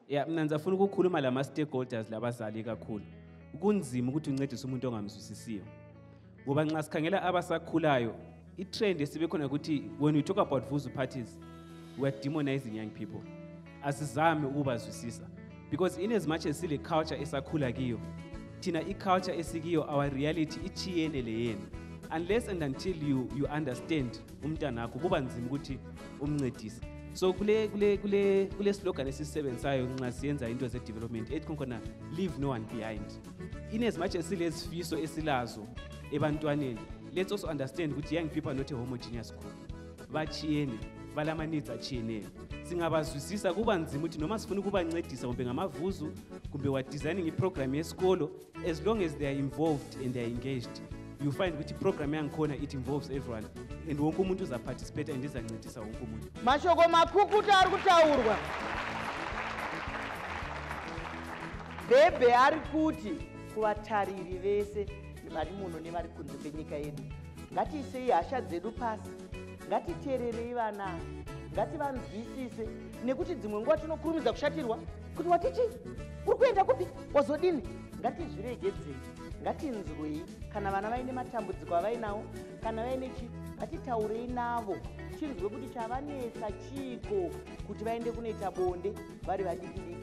Yeah, mina ngizafuna ukukhuluma lama-stakeholders labazali kakhulu. Kunzima ukuthi uncedise umuntu ongamzwisisiyo. Ngoba nxa sikhangela abasakhulayo, i-trend esibe khona ukuthi when we talk about Vuzu parties, we are demonizing young people. Asizame ukubazwisisa. Because in as much as sile culture esakhula kiyo, thina i-culture esikiyo, our reality ichiyene leyena. Unless and until you understand umntanakho, kuba nzima ukuthi umncedise. So kule slogan esisebenzayo nxa siyenza into ze development ethi khona leave no one behind. In as much as silesifiso esilazo ebantwaneni, let's also understand ukuthi young people are not a homogeneous group. Bachiyene, balama needs achiyeneyo. Singabazwisisa kuba nzima ukuthi noma sifuna ukubancedisa kumbe ngamavuzu kumbe wa designing iprogram yesikolo, as long as they are involved and they are engaged, you find ukuthi program yangikhona it involves everyone and wonke umuntu uza participate and izancedisa wonke umuntu. Mashoko makhukuta ari kutaurwa. Bebe ari kuti kuvatariri vese vari muno nevari kunze kwenyika yedu. Ngatiisei hasha dzedu pasi, ngatiteererei vana, ngativanzwisise, nekuti dzimwe nguva tinokurumidza kushatirwa kuti watichi uri kuenda kupi wazodini. Ngatizviregedzei, ngatinzwei kana vana vaine matambudziko avainawo, kana vaine chi, ngatitaurei navo tinzwe kuti chavanetsa chiko kuti vaende kunoita bonde vari vadiki diki.